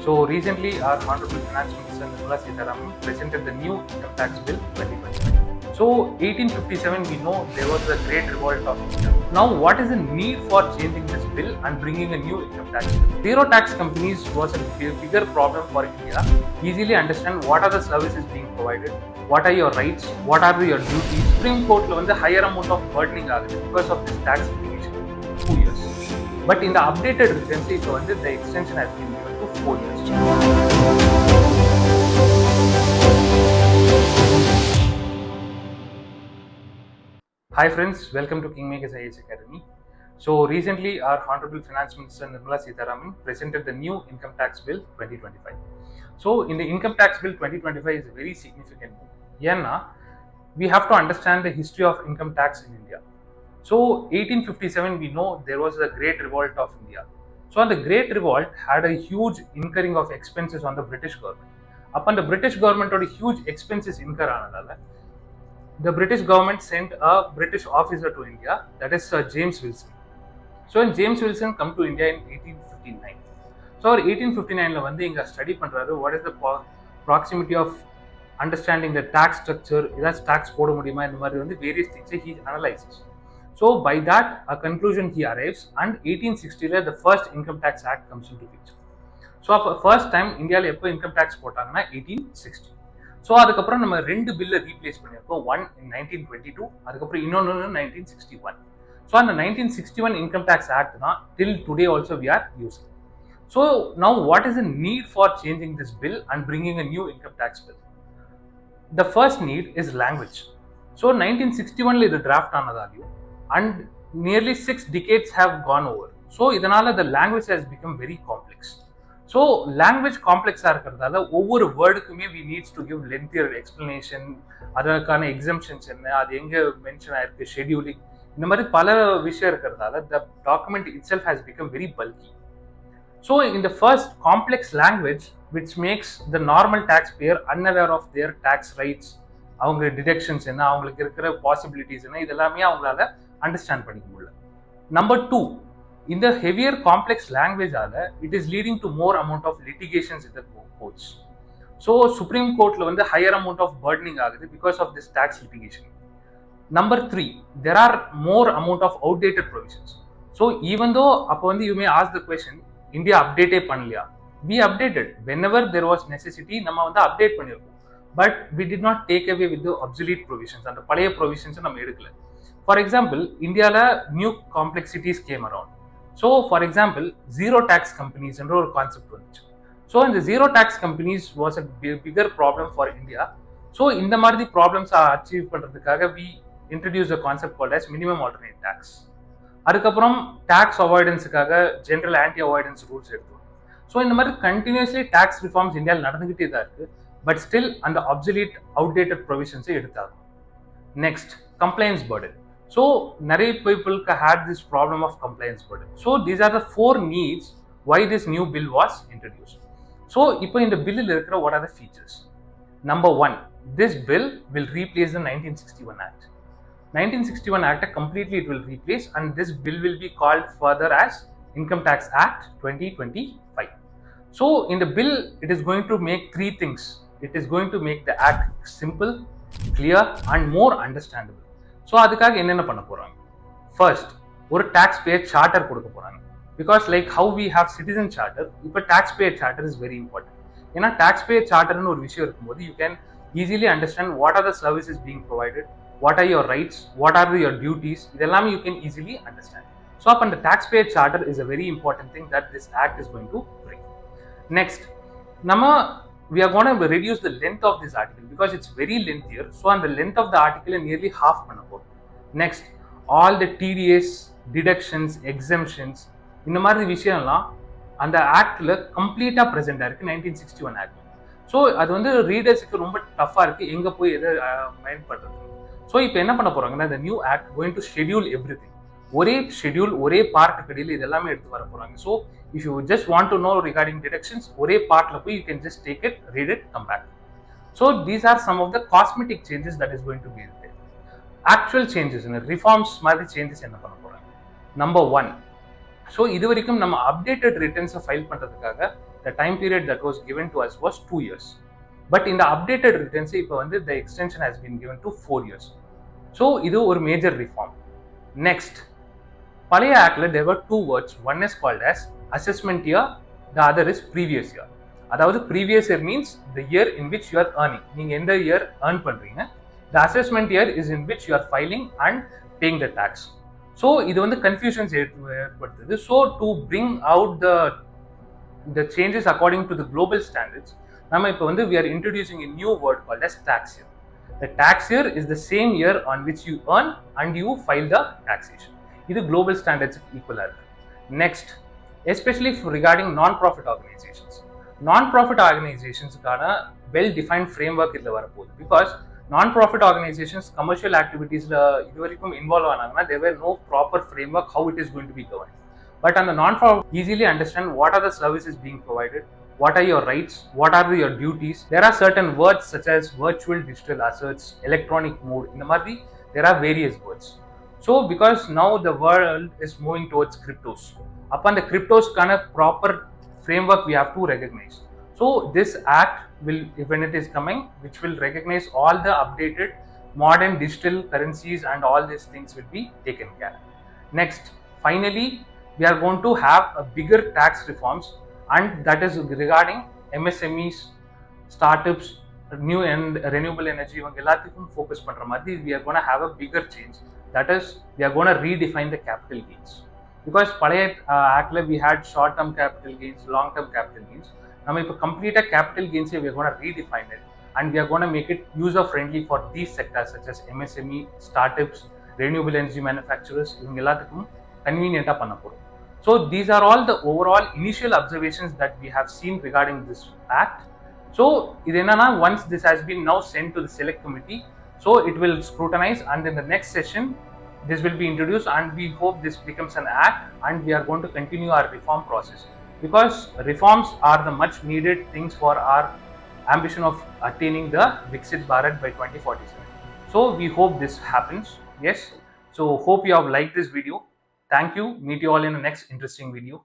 So recently, our Honorable Finance Minister Nirmala Sitharaman presented the new income tax bill 2025. So 1857, we know there was a great revolt of India. Now, what is the need for changing this bill and bringing a new income tax bill? Zero tax companies was a bigger problem for India. Easily understand what are the services being provided, what are your rights, what are your duties. Supreme Court lo the higher amount of burdening agudhu because of this tax litigation 2 years. But in the updated regency, the extension has been given to 4 years. Hi friends, welcome to KMIAS IAS Academy. So recently, our Honorable Finance Minister Nirmala Sitharaman presented the new income tax bill 2025. So in the income tax bill 2025 is a very significant move. Yenna, we have to understand the history of income tax in India. So 1857, we know there was a great revolt of India. So the great revolt had a huge incurring of expenses on the British government. Upon the British government or huge expenses incur aanadala, the British government sent a British officer to India, that is Sir James Wilson. So when James Wilson come to India in 1859. So 1859 la வந்து இங்க study பண்றாரு what is the proximity of understanding the tax structure, ஏதாச்சும் tax போட முடியுமா, இந்த மாதிரி வந்து various things he analyzes. So by that a conclusion he arrives, and 1860 la the first income tax act comes into picture. So first time India la எப்போ income tax போட்டாங்கன்னா 1860. So அதுக்கப்புறம் நம்ம ரெண்டு பில்லை ரீப்ளேஸ் பண்ணியிருக்கோம், ஒன் இன் 1922, அதுக்கப்புறம் இன்னொன்று 1961. So அந்த 1961 இன்கம் டேக்ஸ் ஆக்ட் தான் till today also we are using. So now what is the need for changing this bill and bringing a new income tax bill? The first need is language. So 1961 இது draft ஆனதாலையும் and nearly 6 decades have gone over. So இதனால the language has become very complex. So language காம்ப்ளெக்ஸாக இருக்கிறதால ஒவ்வொரு வேர்டுக்குமே we needs to give lengthier explanation, அதற்கான exemptions என்ன, அது எங்கே மென்ஷன் ஆயிருக்கு, ஷெடியூலிங், இந்த மாதிரி பல விஷயம் இருக்கிறதால the document itself has become very bulky. So இந்த first complex language which makes the normal taxpayer unaware of their tax rights, அவங்க டிடக்ஷன்ஸ் என்ன, அவங்களுக்கு இருக்கிற பாசிபிலிட்டிஸ் என்ன, இதெல்லாமே அவங்களால அண்டர்ஸ்டாண்ட் பண்ணிக்க முடியல. Number 2, in the heavier complex language it is leading to more amount of litigations in the courts. So Supreme Court la the higher amount of burdening agudhu because of this tax litigation. Number 3, there are more amount of outdated provisions. So even though appo you may ask the question, India update pannaliya, we updated whenever there was necessity, nama update pannirkom, but we did not take away with the obsolete provisions and the palaya provisions nama edukala. For example, India la new complexities came around. So for example, zero tax companies என்ற ஒரு concept வந்துச்சு. So இந்த zero tax companies was a bigger problem for India. So இந்த மாதிரி problems achieve பண்ணுறதுக்காக we introduce a concept called as minimum alternate tax. அதுக்கப்புறம் tax அவாய்டன்ஸுக்காக general anti avoidance rules எடுத்தோம். ஸோ இந்த மாதிரி கண்டினியூஸ்லி டேக்ஸ் ரிஃபார்ம்ஸ் இந்தியாவில் நடந்துகிட்டே தான் இருக்கு. பட் ஸ்டில் அந்த அப்சல்யூட் அவுடேட்டட் ப்ரொவிஷன்ஸை எடுத்தாகும். Next, compliance burden. So many people had this problem of compliance burden. So these are the 4 needs why this new bill was introduced. So ipo in the bill il irukra what are the features? Number 1, this bill will replace the 1961 act. 1961 act completely it will replace, and this bill will be called further as Income Tax Act 2025. So in the bill it is going to make 3 things. It is going to make the act simple, clear and more understandable. So அதுக்காக என்னென்ன பண்ண போகிறாங்க? First, ஒரு tax பேயர் charter கொடுக்க போகிறாங்க. Because like how we have citizen charter, இப்போ taxpayer charter is very important. ஏன்னா taxpayer சார்ட்டர்னு ஒரு விஷயம் இருக்கும்போது you can easily understand what are the services being provided, what are your rights, what are your duties, இதெல்லாமே you can easily understand. So அப்போ அந்த taxpayer charter is a very important thing that this act is going to bring. Next, நம்ம we are going to reduce the length of this article because it's very lengthier. So on the length of the article nearly half பண்ண போறோம். Next, all the TDS, deductions, exemptions, இந்த மாதிரி விஷயம்லாம் அந்த ஆக்ட்ல கம்ப்ளீட்டா பிரசென்டா இருக்கு 1961 act. So அது வந்து ரீடர்ஸுக்கு ரொம்ப டஃபா இருக்கு, எங்க போய் எதை மைண்ட் பண்றது. ஸோ இப்போ என்ன பண்ண போறாங்கன்னா இந்த new act going to schedule every thing. ஒரே ஷெட்யூல், ஒரே பார்ட்டுக்கு இடையில இதெல்லாமே எடுத்து வர போறாங்க. So if you just want to know regarding deductions, ஒரே பார்ட்ல போய் you can just take it, read it, come back. So these are some of the cosmetic changes that is going to be there. Actual changes, reforms மாதிரி changes என்ன பண்ண போறாங்க? Number 1, so இது வரைக்கும் நம்ம அப்டேட்டட் ரிட்டர்ன்ஸை ஃபைல் பண்ணுறதுக்காக the time period that was given to us was 2 years. But in the updated returns, the extension has been given to 4 years. So இது ஒரு major reform. Next, பழைய ஆக்ட்ல there were two words. One is called as assessment year, the other is previous year. அதாவது previous year means the year in which you are earning. நீங்க எந்த year earn பண்றீங்க. The assessment year is in which you are filing and paying the tax. So இது confusions ஏற்படுத்துது. So to bring out the changes according to the global standards, நம்ம இப்போ we are introducing a new word called as tax year. The tax year is the same year on which you earn and you file the taxation. இது global standards equal ஆ இருக்கு. Next, especially regarding non-profit organizations. Non-profit organizations-க்கான well-defined framework இதுல வரப்போகுது. Because non-profit organizations commercial activities-ல இதுவரைக்கும் involve ஆனாங்கன்னா there were no proper framework how it is going to be governed. But on the non-profit, easily understand what are the services being provided, what are your rights, what are your duties. There are certain words such as virtual digital assets, electronic mode. In the Madri, there are various words. So because now the world is moving towards cryptos, upon the cryptos kind of proper framework we have to recognize. So this act will, when it is coming, which will recognize all the updated modern digital currencies and all these things will be taken care. Next, finally, we are going to have a bigger tax reforms, and that is regarding MSMEs, startups, new and renewable energy. Focus we are going to have a bigger change. That is, we are going to redefine the capital gains. Because actually we had short-term capital gains, long-term capital gains. Now, if complete capital gains, we are going to redefine it, and we are going to make it user-friendly for these sectors such as MSME, startups, renewable energy manufacturers. Convenient. So these are all the overall initial observations that we have seen regarding this act. So once this has been now sent to the select committee, so it will scrutinize, and in the next session this will be introduced, and we hope this becomes an act, and we are going to continue our reform process, because reforms are the much needed things for our ambition of attaining the Viksit Bharat by 2047. So we hope this happens. Yes, so hope you have liked this video. Thank you. Meet you all in the next interesting video.